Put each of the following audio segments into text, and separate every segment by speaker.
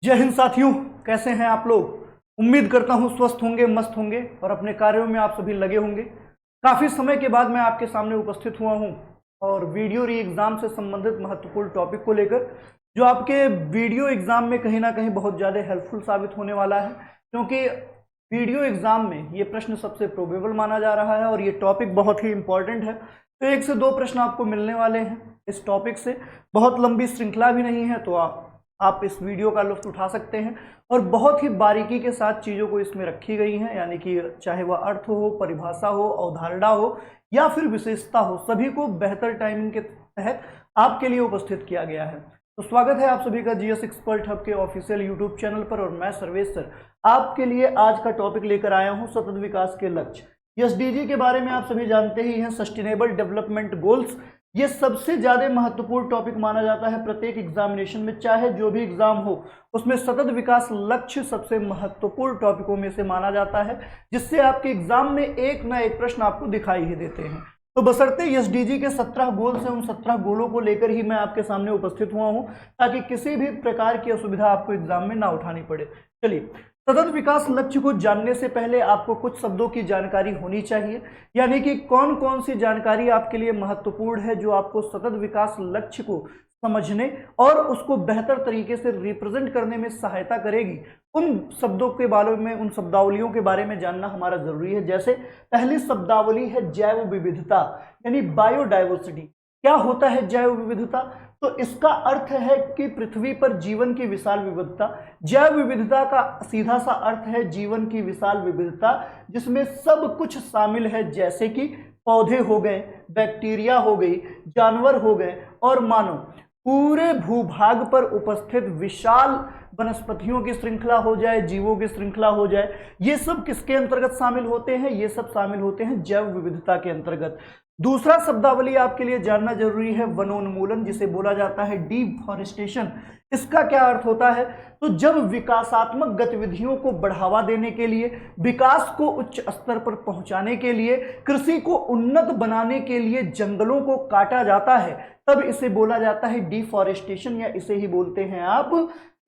Speaker 1: जय हिंद साथियों, कैसे हैं आप लोग। उम्मीद करता हूं स्वस्थ होंगे, मस्त होंगे और अपने कार्यों में आप सभी लगे होंगे। काफ़ी समय के बाद मैं आपके सामने उपस्थित हुआ हूं और वीडियो री एग्ज़ाम से संबंधित महत्वपूर्ण टॉपिक को लेकर, जो आपके वीडियो एग्ज़ाम में कहीं ना कहीं बहुत ज़्यादा हेल्पफुल साबित होने वाला है, क्योंकि वीडियो एग्ज़ाम में ये प्रश्न सबसे प्रोबेबल माना जा रहा है और ये टॉपिक बहुत ही इंपॉर्टेंट है। तो 1 से 2 प्रश्न आपको मिलने वाले हैं इस टॉपिक से। बहुत लंबी श्रृंखला भी नहीं है, तो आप इस वीडियो का लुत्फ उठा सकते हैं और बहुत ही बारीकी के साथ चीज़ों को इसमें रखी गई हैं, यानी कि चाहे वह अर्थ हो, परिभाषा हो, अवधारणा हो या फिर विशेषता हो, सभी को बेहतर टाइमिंग के तहत आपके लिए उपस्थित किया गया है। तो स्वागत है आप सभी का जीएस एक्सपर्ट हब के ऑफिशियल यूट्यूब चैनल पर और मैं सर्वेश सर आपके लिए आज का टॉपिक लेकर आया हूं सतत विकास के लक्ष्य। एसडीजी के बारे में आप सभी जानते ही हैं, सस्टेनेबल डेवलपमेंट गोल्स। ये सबसे ज़्यादा महत्वपूर्ण टॉपिक माना जाता है प्रत्येक एग्जामिनेशन में, चाहे जो भी एग्जाम हो उसमें सतत विकास लक्ष्य सबसे महत्वपूर्ण टॉपिकों में से माना जाता है, जिससे आपके एग्जाम में एक ना एक प्रश्न आपको दिखाई ही देते हैं। तो बशर्ते एसडीजी के 17 गोल्स हैं, उन 17 गोलों को लेकर ही मैं आपके सामने उपस्थित हुआ हूं, ताकि किसी भी प्रकार की असुविधा आपको एग्जाम में ना उठानी पड़े। चलिए, सतत विकास लक्ष्य को जानने से पहले आपको कुछ शब्दों की जानकारी होनी चाहिए, यानी कि कौन कौन सी जानकारी आपके लिए महत्वपूर्ण है जो आपको सतत विकास लक्ष्य को समझने और उसको बेहतर तरीके से रिप्रेजेंट करने में सहायता करेगी। उन शब्दों के बारे में, उन शब्दावलियों के बारे में जानना हमारा जरूरी है। जैसे पहली शब्दावली है जैव विविधता, यानी बायोडाइवर्सिटी। क्या होता है जैव विविधता? तो इसका अर्थ है कि पृथ्वी पर जीवन की विशाल विविधता। जैव विविधता का सीधा सा अर्थ है जीवन की विशाल विविधता, जिसमें सब कुछ शामिल है, जैसे कि पौधे हो गए, बैक्टीरिया हो गई, जानवर हो गए और मानव। पूरे भूभाग पर उपस्थित विशाल वनस्पतियों की श्रृंखला हो जाए, जीवों की श्रृंखला हो जाए, ये सब किसके अंतर्गत शामिल होते हैं? ये सब शामिल होते हैं जैव विविधता के अंतर्गत। दूसरा शब्दावली आपके लिए जानना जरूरी है वनोन्मूलन, जिसे बोला जाता है डिफॉरेस्टेशन। इसका क्या अर्थ होता है? तो जब विकासात्मक गतिविधियों को बढ़ावा देने के लिए, विकास को उच्च स्तर पर पहुंचाने के लिए, कृषि को उन्नत बनाने के लिए जंगलों को काटा जाता है, तब इसे बोला जाता है डिफॉरेस्टेशन, या इसे ही बोलते हैं आप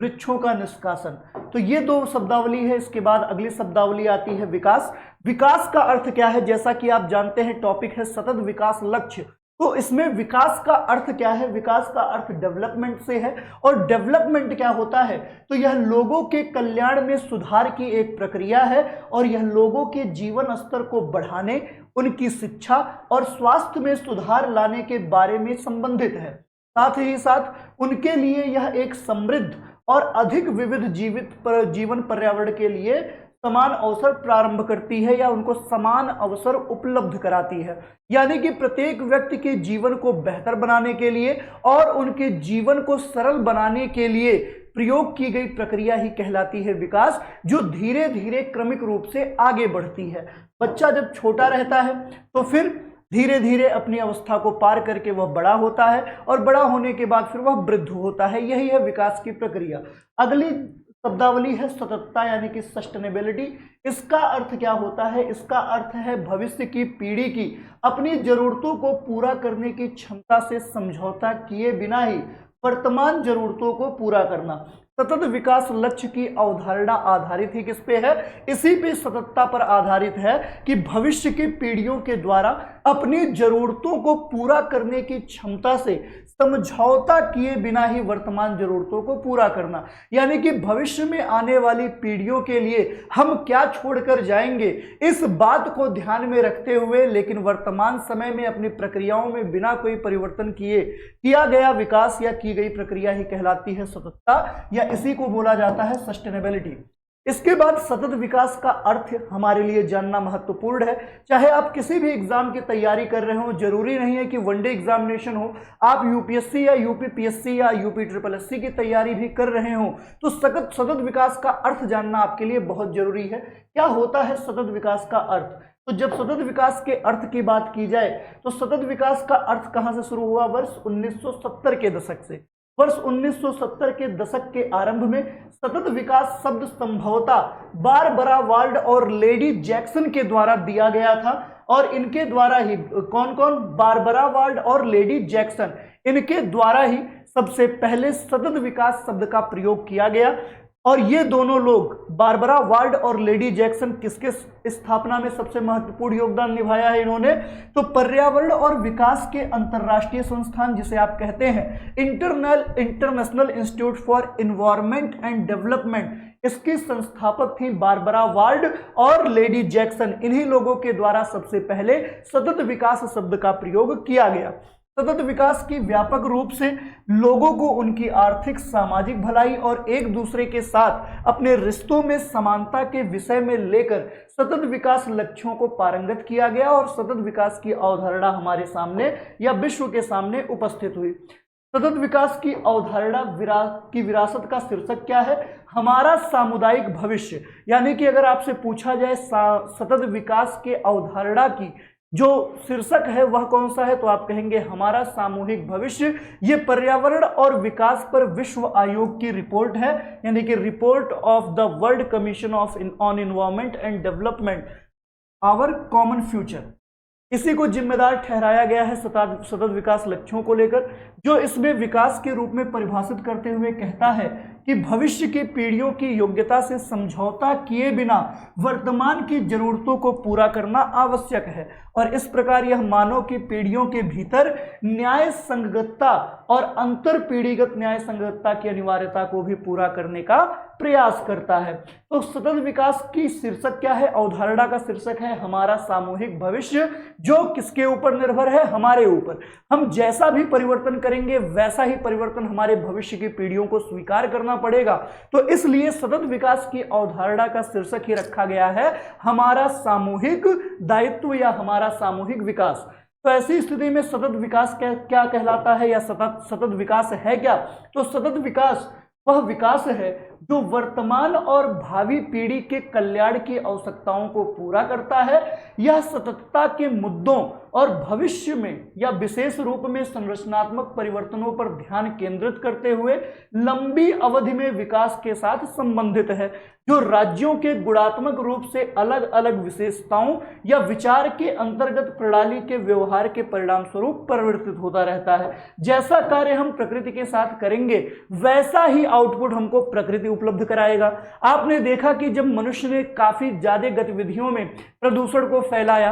Speaker 1: वृक्षों का निष्कासन। तो ये 2 शब्दावली है। इसके बाद अगली शब्दावली आती है विकास। विकास का अर्थ क्या है? जैसा कि आप जानते हैं टॉपिक है सतत विकास लक्ष्य, तो इसमें विकास का अर्थ क्या है? विकास का अर्थ डेवलपमेंट से है। और डेवलपमेंट क्या होता है? तो यह लोगों के कल्याण में सुधार की एक प्रक्रिया है और यह लोगों के जीवन स्तर को बढ़ाने, उनकी शिक्षा और स्वास्थ्य में सुधार लाने के बारे में संबंधित है। साथ ही साथ उनके लिए यह एक समृद्ध और अधिक विविध जीवन पर्यावरण के लिए समान अवसर प्रारंभ करती है, या उनको समान अवसर उपलब्ध कराती है। यानी कि प्रत्येक व्यक्ति के जीवन को बेहतर बनाने के लिए और उनके जीवन को सरल बनाने के लिए प्रयोग की गई प्रक्रिया ही कहलाती है विकास, जो धीरे धीरे क्रमिक रूप से आगे बढ़ती है। बच्चा जब छोटा रहता है तो फिर धीरे धीरे अपनी अवस्था को पार करके वह बड़ा होता है और बड़ा होने के बाद फिर वह वृद्ध होता है। यही है विकास की प्रक्रिया। अगली शब्दावली है सततता, यानी कि सस्टेनेबिलिटी। इसका अर्थ क्या होता है? इसका अर्थ है भविष्य की पीढ़ी की अपनी जरूरतों को पूरा करने की क्षमता से समझौता किए बिना ही वर्तमान जरूरतों को पूरा करना। सतत विकास लक्ष्य की अवधारणा आधारित ही किस पे है? इसी पे सततता पर आधारित है कि भविष्य की पीढ़ियों के द्वारा अपनी जरूरतों को पूरा करने की क्षमता से समझौता किए बिना ही वर्तमान जरूरतों को पूरा करना। यानी कि भविष्य में आने वाली पीढ़ियों के लिए हम क्या छोड़कर जाएंगे, इस बात को ध्यान में रखते हुए, लेकिन वर्तमान समय में अपनी प्रक्रियाओं में बिना कोई परिवर्तन किए किया गया विकास या की गई प्रक्रिया ही कहलाती है सततता, या इसी को बोला जाता है सस्टेनेबिलिटी। इसके बाद सतत विकास का अर्थ हमारे लिए जानना महत्वपूर्ण है। चाहे आप किसी भी एग्जाम की तैयारी कर रहे हो, जरूरी नहीं है कि वनडे एग्जामिनेशन हो, आप यूपीएससी या यूपीपीएससी या यूपी ट्रिपल एससी की तैयारी भी कर रहे हो, तो सतत विकास का अर्थ जानना आपके लिए बहुत जरूरी है। क्या होता है सतत विकास का अर्थ? तो जब सतत विकास के अर्थ की बात की जाए तो सतत विकास का अर्थ कहां से शुरू हुआ? वर्ष 1970 के दशक से। वर्ष 1970 के दशक के आरंभ में सतत विकास शब्द संभवतः बारबरा वाल्ड और लेडी जैक्सन के द्वारा दिया गया था, और इनके द्वारा ही कौन कौन? बारबरा वाल्ड और लेडी जैक्सन, इनके द्वारा ही सबसे पहले सतत विकास शब्द का प्रयोग किया गया। और ये दोनों लोग, बारबरा वार्ड और लेडी जैक्सन, किसके स्थापना में सबसे महत्वपूर्ण योगदान निभाया है इन्होंने? तो पर्यावरण और विकास के अंतरराष्ट्रीय संस्थान, जिसे आप कहते हैं international institute for environment and development, इसकी संस्थापक थी बारबरा वार्ड और लेडी जैक्सन। इन्हीं लोगों के द्वारा सबसे पहले सतत विकास शब्द का प्रयोग किया गया। सतत विकास की व्यापक रूप से लोगों को उनकी आर्थिक सामाजिक भलाई और एक दूसरे के साथ अपने रिश्तों में समानता के विषय में लेकर सतत विकास लक्ष्यों को पारंगत किया गया और सतत विकास की अवधारणा हमारे सामने या विश्व के सामने उपस्थित हुई। सतत विकास की अवधारणा की विरासत का शीर्षक क्या है? हमारा सामुदायिक भविष्य। यानी कि अगर आपसे पूछा जाए सतत विकास के अवधारणा की जो शीर्षक है वह कौन सा है, तो आप कहेंगे हमारा सामूहिक भविष्य। ये पर्यावरण और विकास पर विश्व आयोग की रिपोर्ट है, यानी कि report of the world commission on environment and development, our common future. इसी को जिम्मेदार ठहराया गया है सतत विकास लक्ष्यों को लेकर, जो इसमें विकास के रूप में परिभाषित करते हुए कहता है कि भविष्य की पीढ़ियों की योग्यता से समझौता किए बिना वर्तमान की जरूरतों को पूरा करना आवश्यक है और इस प्रकार यह मानव की पीढ़ियों के भीतर न्याय संगतता और अंतर पीढ़ीगत न्याय संगतता की अनिवार्यता को भी पूरा करने का प्रयास करता है। तो सतत विकास की शीर्षक क्या है? अवधारणा का शीर्षक है हमारा सामूहिक भविष्य, जो किसके ऊपर निर्भर है? हमारे ऊपर। हम जैसा भी परिवर्तन करेंगे वैसा ही परिवर्तन हमारे भविष्य की पीढ़ियों को स्वीकार करना पड़ेगा। तो इसलिए सतत विकास की अवधारणा का शीर्षक ही रखा गया है हमारा सामूहिक दायित्व या हमारा सामूहिक विकास। तो ऐसी स्थिति में सतत विकास क्या कहलाता है या सतत विकास है क्या? तो सतत विकास वह विकास है जो वर्तमान और भावी पीढ़ी के कल्याण की आवश्यकताओं को पूरा करता है। यह सततता के मुद्दों और भविष्य में या विशेष रूप में संरचनात्मक परिवर्तनों पर ध्यान केंद्रित करते हुए लंबी अवधि में विकास के साथ संबंधित है, जो राज्यों के गुणात्मक रूप से अलग अलग विशेषताओं या विचार के अंतर्गत प्रणाली के व्यवहार के परिणाम स्वरूप परिवर्तित होता रहता है। जैसा कार्य हम प्रकृति के साथ करेंगे वैसा ही आउटपुट हमको प्रकृति उपलब्ध कराएगा। आपने देखा कि जब मनुष्य ने काफी ज्यादा गतिविधियों में प्रदूषण को फैलाया,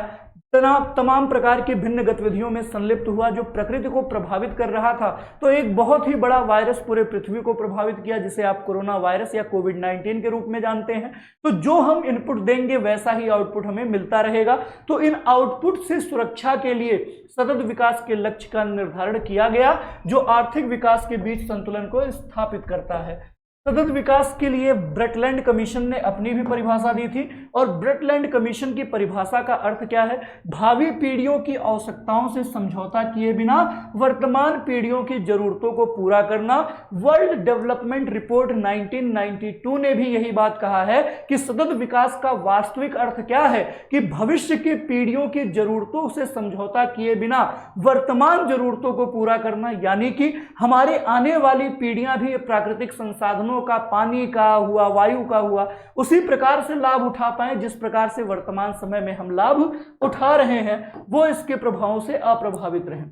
Speaker 1: तमाम प्रकार की भिन्न गतिविधियों में संलिप्त हुआ जो प्रकृति को प्रभावित कर रहा था, तो एक बहुत ही बड़ा वायरस पूरे पृथ्वी को प्रभावित किया, जिसे आप कोरोना वायरस या कोविड-19 के रूप में जानते हैं। तो जो हम इनपुट देंगे वैसा ही आउटपुट हमें मिलता रहेगा। तो इन आउटपुट से सुरक्षा के लिए सतत विकास के लक्ष्य का निर्धारण किया गया, जो आर्थिक विकास के बीच संतुलन को स्थापित करता है। सतत विकास के लिए ब्रेटलैंड कमीशन ने अपनी भी परिभाषा दी थी और ब्रेटलैंड कमीशन की परिभाषा का अर्थ क्या है? भावी पीढ़ियों की आवश्यकताओं से समझौता किए बिना वर्तमान पीढ़ियों की जरूरतों को पूरा करना। वर्ल्ड डेवलपमेंट रिपोर्ट 1992 ने भी यही बात कहा है कि सतत विकास का वास्तविक अर्थ क्या है कि भविष्य की पीढ़ियों की जरूरतों से समझौता किए बिना वर्तमान जरूरतों को पूरा करना, यानी कि हमारे आने वाली पीढ़ियां भी प्राकृतिक संसाधनों का, पानी का हुआ, वायु का हुआ, उसी प्रकार से लाभ उठा पाए जिस प्रकार से वर्तमान समय में हम लाभ उठा रहे हैं, वो इसके प्रभावों से अप्रभावित रहें।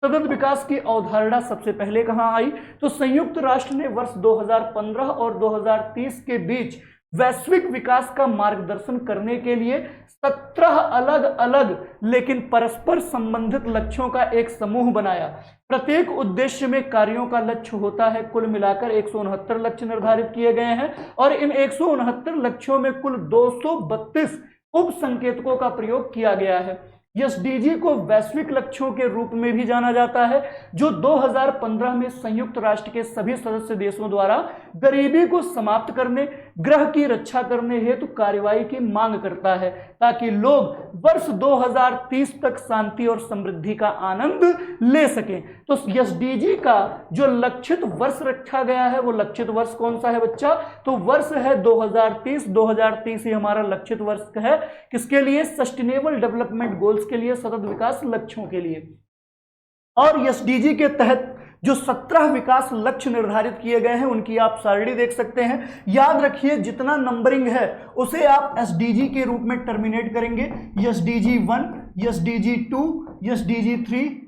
Speaker 1: सतत विकास की अवधारणा सबसे पहले कहां आई? तो संयुक्त राष्ट्र ने वर्ष 2015 और 2030 के बीच वैश्विक विकास का मार्गदर्शन करने के लिए 17 अलग अलग लेकिन परस्पर संबंधित लक्ष्यों का एक समूह बनाया। प्रत्येक उद्देश्य में कार्यों का लक्ष्य होता है। कुल मिलाकर 169 लक्ष्य निर्धारित किए गए हैं और इन 169 लक्ष्यों में कुल 232 उप संकेतकों का प्रयोग किया गया है। एसडीजी को वैश्विक लक्ष्यों के रूप में भी जाना जाता है, जो 2015 में संयुक्त राष्ट्र के सभी सदस्य देशों द्वारा गरीबी को समाप्त करने, ग्रह की रक्षा करने हेतु कार्रवाई की मांग करता है, ताकि लोग वर्ष 2030 तक शांति और समृद्धि का आनंद ले सकें। तो एसडीजी का जो लक्षित वर्ष रखा गया है, वो लक्षित वर्ष कौन सा है बच्चा? तो वर्ष है 2030। 2030 ही हमारा लक्षित वर्ष है। किसके लिए? सस्टेनेबल डेवलपमेंट गोल्स के लिए, सतत विकास लक्ष्यों के लिए। और एसडीजी के तहत जो 17 विकास लक्ष्य निर्धारित किए गए हैं, उनकी आप सारणी देख सकते हैं। याद रखिए, जितना नंबरिंग है उसे आप एसडीजी के रूप में टर्मिनेट करेंगे। एसडीजी 1, एसडीजी 2, एसडीजी 3,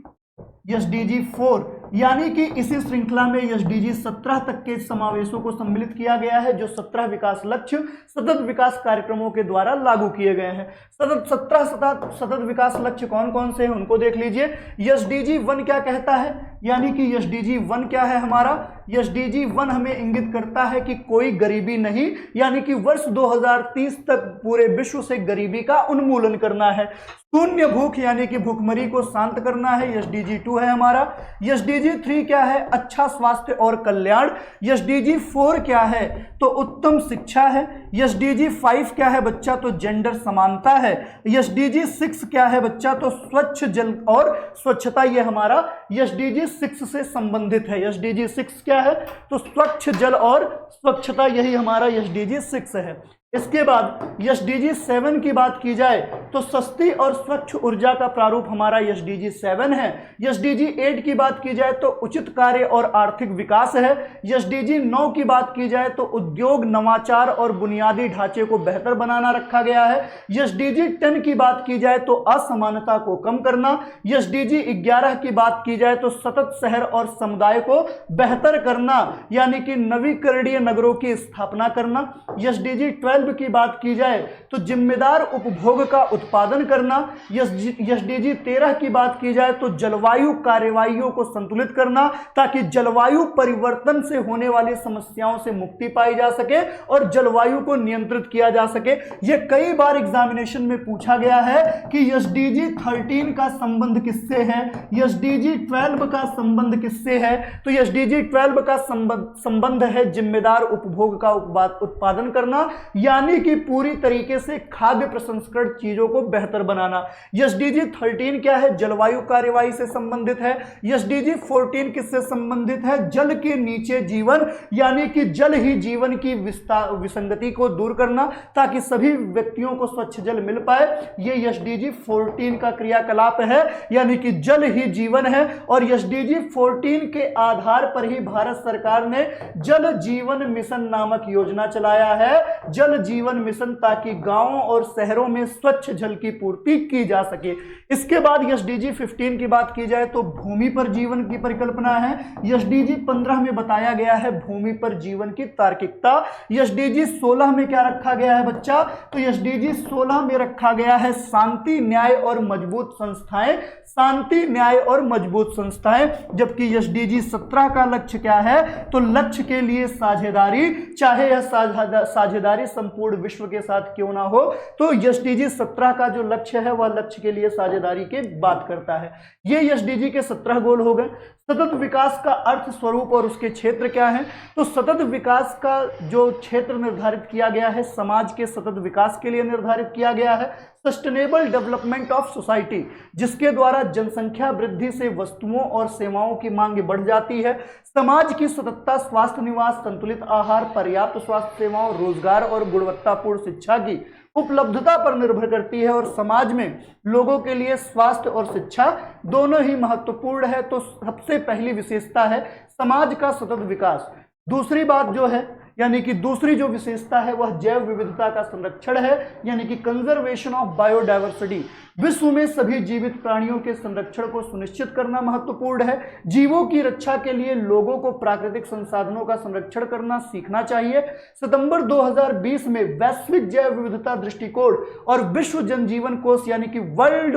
Speaker 1: एसडीजी 4, यानी कि इसी श्रृंखला में एसडीजी 17 तक के समावेशों को सम्मिलित किया गया है, जो 17 विकास लक्ष्य सतत विकास कार्यक्रमों के द्वारा लागू किए गए हैं। 17 सतत विकास लक्ष्य कौन कौन से हैं उनको देख लीजिए। एसडीजी 1 क्या कहता है, यानी कि एसडीजी 1 क्या है हमारा, एसडीजी 1 हमें इंगित करता है कि कोई गरीबी नहीं, यानी कि वर्ष 2030 तक पूरे विश्व से गरीबी का उन्मूलन करना है। शून्य भूख यानी कि भूखमरी को शांत करना है, एसडीजी 2 है हमारा। एसडीजी 3 क्या है, अच्छा स्वास्थ्य और कल्याण। एसडीजी 4 क्या है, तो उत्तम शिक्षा है। एसडीजी 5 क्या है बच्चा, तो जेंडर समानता है। एसडीजी 6 क्या है बच्चा, तो स्वच्छ जल और स्वच्छता, ये हमारा एसडीजी 6 से संबंधित है। एसडीजी 6 क्या है, तो स्वच्छ जल और स्वच्छता, यही हमारा एसडीजी 6 है। इसके बाद एसडीजी 7 की बात की जाए तो सस्ती और स्वच्छ ऊर्जा का प्रारूप हमारा एसडीजी 7 है। एसडीजी 8 की बात की जाए तो उचित कार्य और आर्थिक विकास है। एसडीजी 9 की बात की जाए तो उद्योग, नवाचार और बुनियादी ढांचे को बेहतर बनाना रखा गया है। एसडीजी 10 की बात की जाए तो असमानता को कम करना। एसडीजी 11 की बात की जाए तो सतत शहर और समुदाय को बेहतर करना, यानी कि नवीकरणीय नगरों की स्थापना करना। एसडीजी 12 की बात की जाए तो जिम्मेदार उपभोग का उत्पादन करना। एसडीजी 13 की बात की जाए तो जलवायु कार्रवाइयों को संतुलित करना, ताकि जलवायु परिवर्तन से होने वाली समस्याओं से मुक्ति पाई जा सके और जलवायु को नियंत्रित किया जा सके। यह कई बार एग्जामिनेशन में पूछा गया है कि एसडीजी 13 का संबंध किससे है, एसडीजी 12 का संबंध किससे है, तो एसडीजी 12 का संबंध है जिम्मेदार उपभोग का उत्पादन करना, यानी कि पूरी तरीके से खाद्य प्रसंस्करण चीजों को बेहतर बनाना। एसडीजी 13 क्या है, जलवायु कार्यवाही से संबंधित है। एसडीजी 14 किससे संबंधित है, जल के नीचे जीवन, यानी कि जल ही जीवन की विसंगति को दूर करना, ताकि सभी व्यक्तियों को स्वच्छ जल मिल पाए। ये एसडीजी 14 का क्रियाकलाप है, यानी कि जल ही जीवन है। और एसडीजी 14 के आधार पर ही भारत सरकार ने जल जीवन मिशन नामक योजना चलाया है, जल जीवन मिशन, ताकि गांवों और शहरों में स्वच्छ जल की पूर्ति की जा सके। इसके बाद एसडीजी 15 की बात की जाए तो भूमि पर जीवन की परिकल्पना है। एसडीजी 15 में बताया गया है भूमि पर जीवन की तार्किकता। एसडीजी 16 में क्या रखा गया है बच्चा, तो एसडीजी 16 में रखा गया है शांति, न्याय और मजबूत संस्थाएं, शांति, न्याय और मजबूत संस्थाएं। जबकि एसडीजी 17 का लक्ष्य क्या है, तो लक्ष्य के लिए साझेदारी, चाहे यह साझेदारी संपूर्ण विश्व के साथ क्यों ना हो। तो एसडीजी 17 का जो लक्ष्य है वह लक्ष्य के लिए साझेदारी की बात करता है। ये एसडीजी के 17 गोल हो गए। सतत विकास का अर्थ, स्वरूप और उसके क्षेत्र क्या है, तो सतत विकास का जो क्षेत्र निर्धारित किया गया है समाज के सतत विकास के लिए निर्धारित किया गया है। सस्टेनेबल डेवलपमेंट ऑफ सोसाइटी, जिसके द्वारा जनसंख्या वृद्धि से वस्तुओं और सेवाओं की मांग बढ़ जाती है। समाज की सततता स्वास्थ्य, निवास, संतुलित आहार, पर्याप्त स्वास्थ्य सेवाओं, रोजगार और गुणवत्तापूर्ण शिक्षा की उपलब्धता पर निर्भर करती है। और समाज में लोगों के लिए स्वास्थ्य और शिक्षा दोनों ही महत्वपूर्ण है। तो सबसे पहली विशेषता है समाज का सतत विकास। दूसरी बात जो है, यानी कि दूसरी जो विशेषता है वह जैव विविधता का संरक्षण है, यानी कि कंजर्वेशन ऑफ बायोडायवर्सिटी। विश्व में सभी जीवित प्राणियों के संरक्षण को सुनिश्चित करना महत्वपूर्ण है। जीवों की रक्षा के लिए लोगों को प्राकृतिक संसाधनों का संरक्षण करना सीखना चाहिए। सितंबर 2020 में वैश्विक जैव विविधता दृष्टिकोण और विश्व जनजीवन कोष, यानी कि world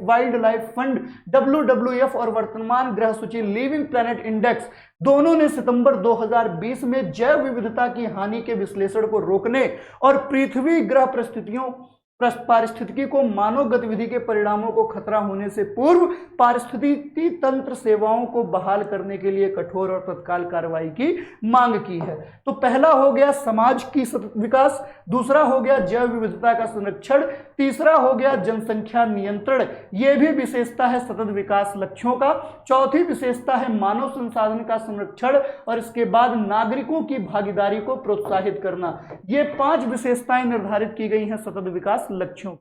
Speaker 1: wild life fund WWF और वर्तमान ग्रह सूची लिविंग प्लैनेट इंडेक्स, दोनों ने सितंबर 2020 में जैव विविधता की हानि के विश्लेषण को रोकने और पृथ्वी ग्रह पारिस्थितिकी को मानव गतिविधि के परिणामों को खतरा होने से पूर्व पारिस्थितिकी तंत्र सेवाओं को बहाल करने के लिए कठोर और तत्काल कार्रवाई की मांग की है। तो पहला हो गया समाज की सतत विकास, दूसरा हो गया जैव विविधता का संरक्षण, तीसरा हो गया जनसंख्या नियंत्रण, यह भी विशेषता है सतत विकास लक्ष्यों का। चौथी विशेषता है मानव संसाधन का संरक्षण और इसके बाद नागरिकों की भागीदारी को प्रोत्साहित करना। ये 5 विशेषताएं निर्धारित की गई हैं सतत विकास लक्ष्यों।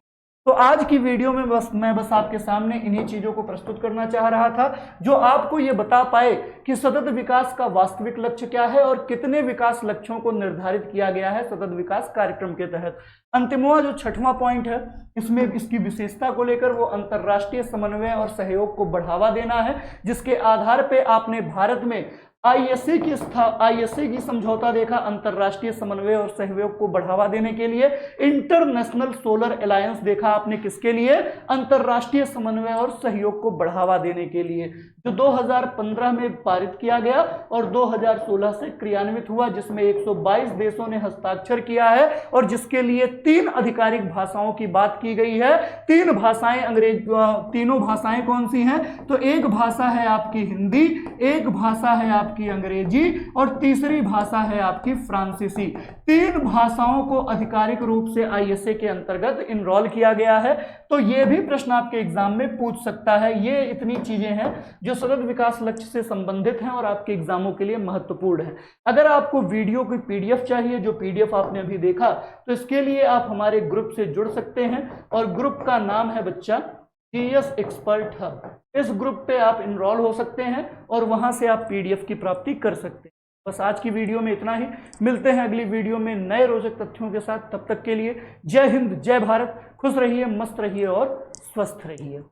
Speaker 1: तो आज की वीडियो में मैं बस आपके सामने इन्हीं चीजों को प्रस्तुत करना चाह रहा था जो आपको ये बता पाए कि सतत विकास का वास्तविक लक्ष्य क्या है और कितने विकास लक्ष्यों को निर्धारित किया गया है सतत विकास कार्यक्रम के तहत। अंतिमवा जो छठवां पॉइंट है, इसमें इसकी विशेषता को लेकर वो अंतर्राष्ट्रीय समन्वय और सहयोग को बढ़ावा देना है, जिसके आधार पर आपने भारत में आईएसए की समझौता देखा, अंतरराष्ट्रीय समन्वय और सहयोग को बढ़ावा देने के लिए। इंटरनेशनल सोलर अलायंस देखा आपने, किसके लिए? अंतरराष्ट्रीय समन्वय और सहयोग को बढ़ावा देने के लिए, जो 2015 में पारित किया गया और 2016 से क्रियान्वित हुआ, जिसमें 122 देशों ने हस्ताक्षर किया है और जिसके लिए 3 आधिकारिक भाषाओं की बात की गई है। 3 भाषाएं तीनों भाषाएं कौन सी हैं? तो एक भाषा है आपकी हिंदी, एक भाषा है आपकी अंग्रेजी और तीसरी भाषा है आपकी फ्रांसीसी। 3 भाषाओं को आधिकारिक रूप से आईएसए के अंतर्गत इनरोल किया गया है। तो ये भी प्रश्न आपके एग्जाम में पूछ सकता है। ये इतनी चीजें हैं जो सतत विकास लक्ष्य से संबंधित हैं और आपके एग्जामों के लिए महत्वपूर्ण है। अगर आपको वीडियो की पीडीएफ चाहिए, जो पीडीएफ आपने अभी देखा, तो इसके लिए आप हमारे ग्रुप से जुड़ सकते हैं और ग्रुप का नाम है बच्चा जीएस एक्सपर्ट हब। इस ग्रुप पे आप इनरोल हो सकते हैं और वहां से आप पीडीएफ की प्राप्ति कर सकते हैं। बस आज की वीडियो में इतना ही। मिलते हैं अगली वीडियो में नए रोचक तथ्यों के साथ। तब तक के लिए जय हिंद, जय भारत। खुश रहिए, मस्त रहिए और स्वस्थ रहिए।